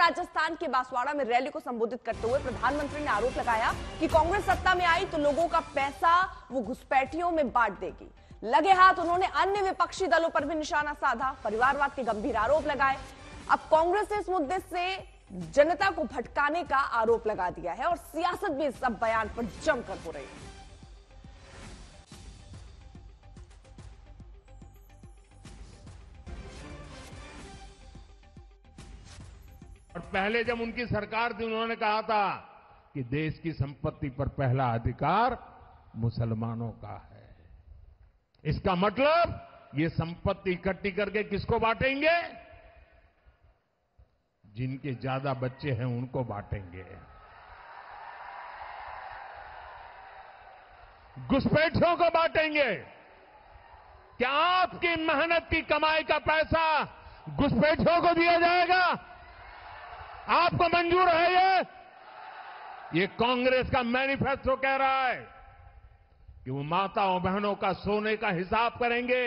राजस्थान के बांसवाड़ा में रैली को संबोधित करते हुए प्रधानमंत्री ने आरोप लगाया कि कांग्रेस सत्ता में आई तो लोगों का पैसा वो घुसपैठियों में बांट देगी। लगे हाथ उन्होंने अन्य विपक्षी दलों पर भी निशाना साधा, परिवारवाद के गंभीर आरोप लगाए। अब कांग्रेस ने इस मुद्दे से जनता को भटकाने का आरोप लगा दिया है और सियासत भी इस सब बयान पर जमकर हो रही है। और पहले जब उनकी सरकार थी उन्होंने कहा था कि देश की संपत्ति पर पहला अधिकार मुसलमानों का है। इसका मतलब ये संपत्ति इकट्ठी करके किसको बांटेंगे? जिनके ज्यादा बच्चे हैं उनको बांटेंगे। घुसपैठियों को बांटेंगे। क्या आपकी मेहनत की कमाई का पैसा घुसपैठियों को दिया जाएगा? आपको मंजूर है? ये कांग्रेस का मैनिफेस्टो कह रहा है कि वो माताओं बहनों का सोने का हिसाब करेंगे,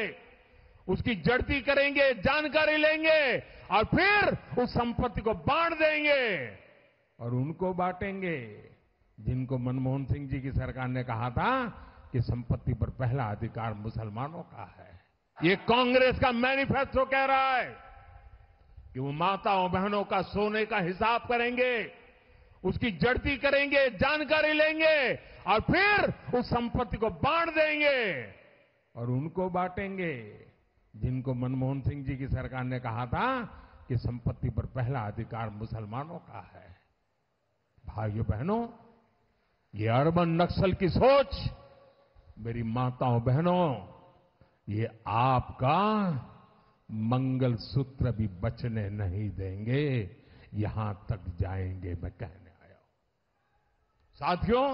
उसकी जड़ती करेंगे, जानकारी लेंगे और फिर उस संपत्ति को बांट देंगे और उनको बांटेंगे जिनको मनमोहन सिंह जी की सरकार ने कहा था कि संपत्ति पर पहला अधिकार मुसलमानों का है। ये कांग्रेस का मैनिफेस्टो कह रहा है कि वो माताओं बहनों का सोने का हिसाब करेंगे, उसकी जड़ती करेंगे, जानकारी लेंगे और फिर उस संपत्ति को बांट देंगे और उनको बांटेंगे जिनको मनमोहन सिंह जी की सरकार ने कहा था कि संपत्ति पर पहला अधिकार मुसलमानों का है। भाइयों बहनों, ये अर्बन नक्सल की सोच, मेरी माताओं बहनों, ये आपका मंगलसूत्र भी बचने नहीं देंगे, यहां तक जाएंगे, मैं कहने आया हूं। साथियों,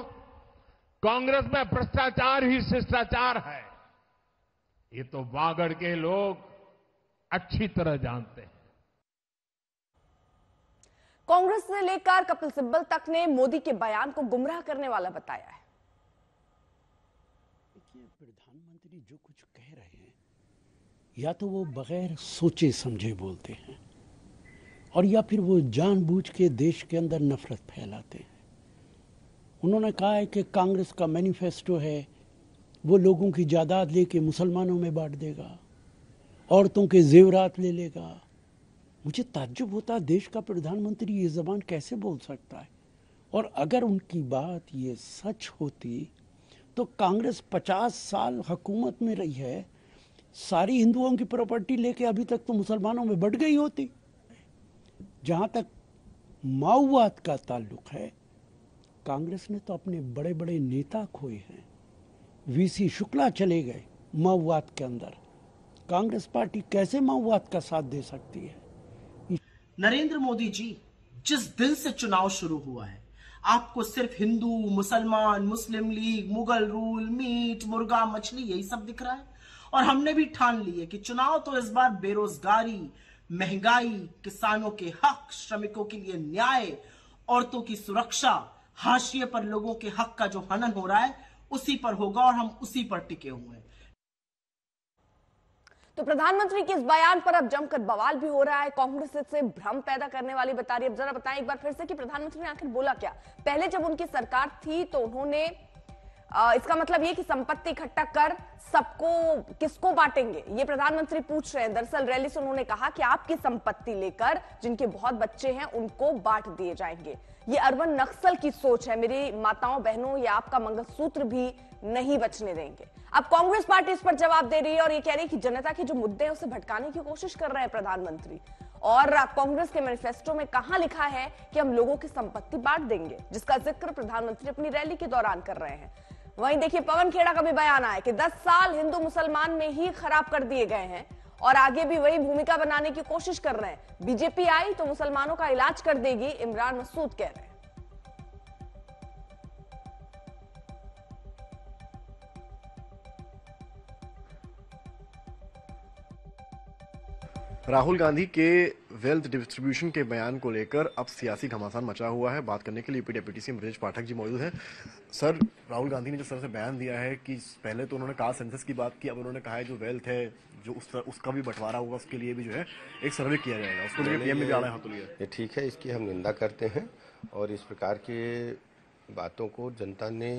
कांग्रेस में भ्रष्टाचार ही शिष्टाचार है, ये तो वागड़ के लोग अच्छी तरह जानते हैं। कांग्रेस से लेकर कपिल सिब्बल तक ने मोदी के बयान को गुमराह करने वाला बताया है। देखिए, प्रधानमंत्री जो कुछ कह रहे हैं या तो वो बगैर सोचे समझे बोलते हैं और या फिर वो जानबूझ के देश के अंदर नफरत फैलाते हैं। उन्होंने कहा है कि कांग्रेस का मैनिफेस्टो है वो लोगों की जायदाद लेके मुसलमानों में बांट देगा, औरतों के जेवरात ले लेगा। मुझे ताज्जुब होता है, देश का प्रधानमंत्री ये जबान कैसे बोल सकता है? और अगर उनकी बात ये सच होती तो कांग्रेस 50 साल हुकूमत में रही है, सारी हिंदुओं की प्रॉपर्टी लेके अभी तक तो मुसलमानों में बढ़ गई होती। जहां तक माओवाद का ताल्लुक है, कांग्रेस ने तो अपने बड़े बड़े नेता खोए हैं। वीसी शुक्ला चले गए माओवाद के अंदर। कांग्रेस पार्टी कैसे माओवाद का साथ दे सकती है? नरेंद्र मोदी जी, जिस दिन से चुनाव शुरू हुआ है आपको सिर्फ हिंदू, मुसलमान, मुस्लिम लीग, मुगल रूल, मीट, मुर्गा, मछली यही सब दिख रहा है। और हमने भी ठान ली है कि चुनाव तो इस बार बेरोजगारी, महंगाई, किसानों के हक, श्रमिकों के लिए न्याय, औरतों की सुरक्षा, हाशिए पर लोगों के हक का जो हनन हो रहा है उसी पर होगा और हम उसी पर टिके हुए हैं। तो प्रधानमंत्री के इस बयान पर अब जमकर बवाल भी हो रहा है। कांग्रेस से भ्रम पैदा करने वाली बता रही है। अब जरा बताएं एक बार फिर से कि प्रधानमंत्री ने आखिर बोला क्या? पहले जब उनकी सरकार थी तो उन्होंने इसका मतलब ये कि संपत्ति इकट्ठा कर सबको किसको बांटेंगे, ये प्रधानमंत्री पूछ रहे हैं। दरअसल रैली से उन्होंने कहा कि आपकी संपत्ति लेकर जिनके बहुत बच्चे हैं उनको बांट दिए जाएंगे। ये अर्बन नक्सल की सोच है, मेरी माताओं बहनों, ये आपका मंगलसूत्र भी नहीं बचने देंगे। अब कांग्रेस पार्टी इस पर जवाब दे रही है और ये कह रही है कि जनता के जो मुद्दे हैं उसे भटकाने की कोशिश कर रहे हैं प्रधानमंत्री। और कांग्रेस के मैनिफेस्टो में कहां लिखा है कि हम लोगों की संपत्ति बांट देंगे, जिसका जिक्र प्रधानमंत्री अपनी रैली के दौरान कर रहे हैं। वहीं देखिए पवन खेड़ा का भी बयान आया कि 10 साल हिंदू मुसलमान में ही खराब कर दिए गए हैं और आगे भी वही भूमिका बनाने की कोशिश कर रहे हैं। बीजेपी आई तो मुसलमानों का इलाज कर देगी, इमरान मसूद कह रहे हैं। राहुल गांधी के वेल्थ डिस्ट्रीब्यूशन के बयान को लेकर अब सियासी घमासान मचा हुआ है। बात करने के लिए UP deputy CM Brajesh Pathak ji मौजूद हैं। सर, राहुल गांधी ने जिस तरह से बयान दिया है कि पहले तो उन्होंने कास्ट सेंसस की बात की, अब उन्होंने कहा है जो वेल्थ है जो उसका भी बंटवारा होगा उसके लिए भी जो है एक सर्वे किया जाएगा, उसको लेकर पीएम ने भी आड़ा हाथ लिया। ये ठीक है, इसकी हम निंदा करते हैं और इस प्रकार की बातों को जनता ने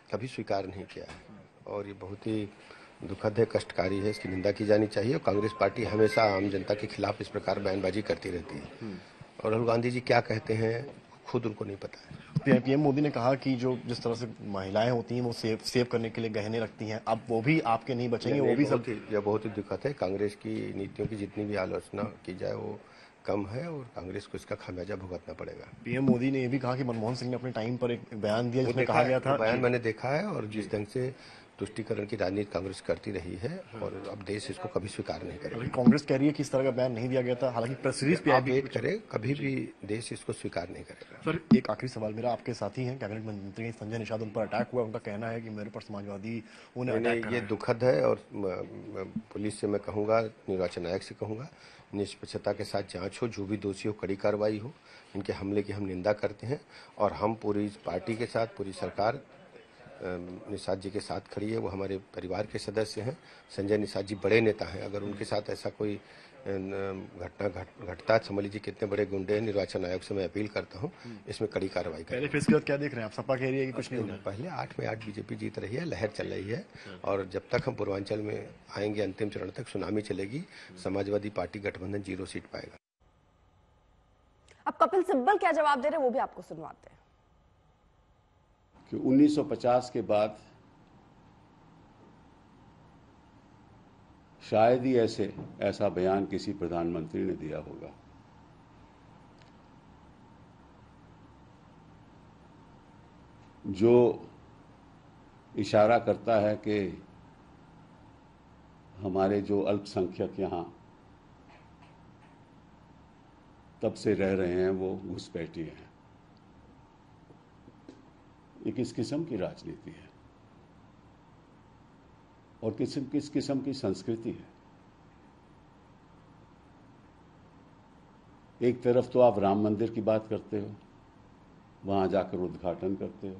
कभी स्वीकार नहीं किया है और ये बहुत ही दुखद है, कष्टकारी है, इसकी निंदा की जानी चाहिए। और कांग्रेस पार्टी हमेशा आम जनता के खिलाफ इस प्रकार बयानबाजी करती रहती है और राहुल गांधी जी क्या कहते हैं खुद उनको नहीं पता है। पीएम मोदी ने कहा कि जो जिस तरह से महिलाएं होती हैं वो सेव करने के लिए गहने रखती हैं, अब वो भी आपके नहीं बचेंगे, वो भी सब। यह बहुत ही दुखद है। कांग्रेस की नीतियों की जितनी भी आलोचना की जाए वो कम है और कांग्रेस को इसका खामियाजा भुगतना पड़ेगा। पीएम मोदी ने यह भी कहा कि मनमोहन सिंह ने अपने टाइम पर एक बयान दिया जिसमें कहा गया था, बयान मैंने देखा है और जिस ढंग से तुष्टीकरण की राजनीति कांग्रेस करती रही है और अब देश इसको कभी स्वीकार नहीं करेगा। कांग्रेस कह रही है कि इस तरह का बयान नहीं दिया गया था, हालांकि प्रेस रिलीज पे आप वेट करें, कभी भी देश इसको स्वीकार नहीं करेगा। सर, एक आखिरी सवाल मेरा, आपके साथी हैं कैबिनेट मंत्री संजय निषाद, उन पर अटैक हुआ, उनका कहना है कि मेरे पर समाजवादी उन्हें अटैक कर रहे हैं। ये दुखद है और पुलिस से मैं कहूँगा, निर्वाचन आयोग से कहूँगा, निष्पक्षता के साथ जांच हो, जो भी दोषी हो कड़ी कार्रवाई हो। इनके हमले की हम निंदा करते हैं और हम पूरी पार्टी के साथ, पूरी सरकार निषाद जी के साथ खड़ी है। वो हमारे परिवार के सदस्य हैं। संजय निषाद जी बड़े नेता हैं, अगर उनके साथ ऐसा कोई घटना घटता, समझ लीजिए कितने बड़े गुंडे हैं, निर्वाचन आयोग से मैं अपील करता हूँ इसमें कड़ी कार्रवाई करें। पहले फेस के बाद क्या देख रहे हैं आप? सपा कह रही है कि कुछ नहीं होगा। पहले 8 में 8 बीजेपी जीत रही है, लहर चल रही है और जब तक हम पूर्वांचल में आएंगे अंतिम चरण तक सुनामी चलेगी। समाजवादी पार्टी गठबंधन 0 सीट पाएगा। अब कपिल सिब्बल क्या जवाब दे रहे हैं वो भी आपको सुनवाते हैं। कि 1950 के बाद शायद ही ऐसा बयान किसी प्रधानमंत्री ने दिया होगा। जो इशारा करता है कि हमारे जो अल्पसंख्यक यहां तब से रह रहे हैं वो घुसपैठिए हैं। ये किस किस्म की राजनीति है और किस किस्म की संस्कृति है? एक तरफ तो आप राम मंदिर की बात करते हो, वहां जाकर उद्घाटन करते हो,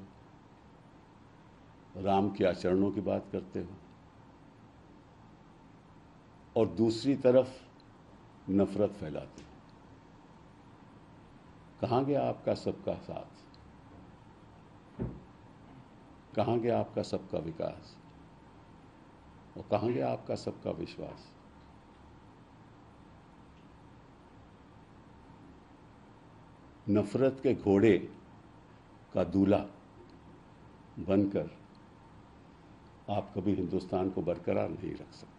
राम के आचरणों की बात करते हो और दूसरी तरफ नफरत फैलाते हो। कहां गया आपका सबका साथ? कहां गया आपका सबका विकास और कहां गया आपका सबका विश्वास? नफरत के घोड़े का दूल्हा बनकर आप कभी हिंदुस्तान को बरकरार नहीं रख सकते।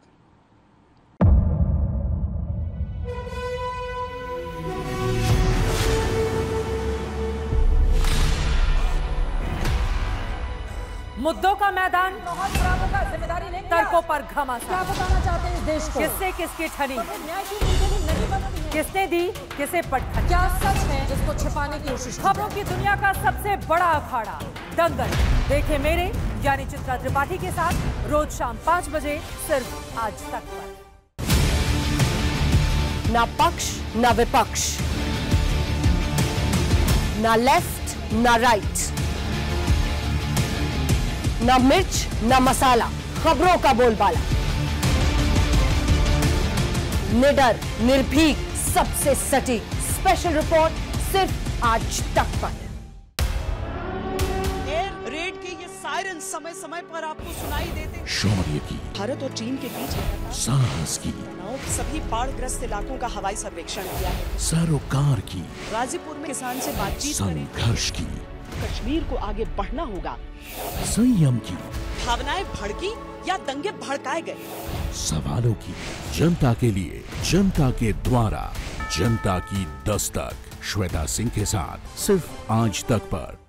मुद्दों का मैदान, जिम्मेदारी नहीं, तर्कों पर घमासान। क्या बताना चाहते हैं इस देश को? किससे किसकी ठनी, किसने दी किसे पटखनी? क्या सच है जिसको छिपाने की कोशिश? खबरों की दुनिया का सबसे बड़ा अखाड़ा दंगल देखे मेरे यानी चित्रा त्रिपाठी के साथ रोज शाम 5 बजे सिर्फ आज तक पर। ना पक्ष ना विपक्ष, ना लेफ्ट ना राइट, ना मिर्च ना मसाला, खबरों का बोलबाला, निडर निर्भीक सबसे सटीक स्पेशल रिपोर्ट सिर्फ आज तक पर। एयर रेड के ये सायरन समय समय पर आपको सुनाई देते। शौर्य की, भारत और चीन के बीच साहस की, सभी बाढ़ग्रस्त इलाकों का हवाई सर्वेक्षण किया है। सरोकार की, गाजीपुर में किसान से बातचीत, संघर्ष की, कश्मीर को आगे बढ़ना होगा, संयम की, भावनाएं भड़की या दंगे भड़काए गए, सवालों की, जनता के लिए, जनता के द्वारा, जनता की दस्तक। श्वेता सिंह के साथ सिर्फ आज तक पर।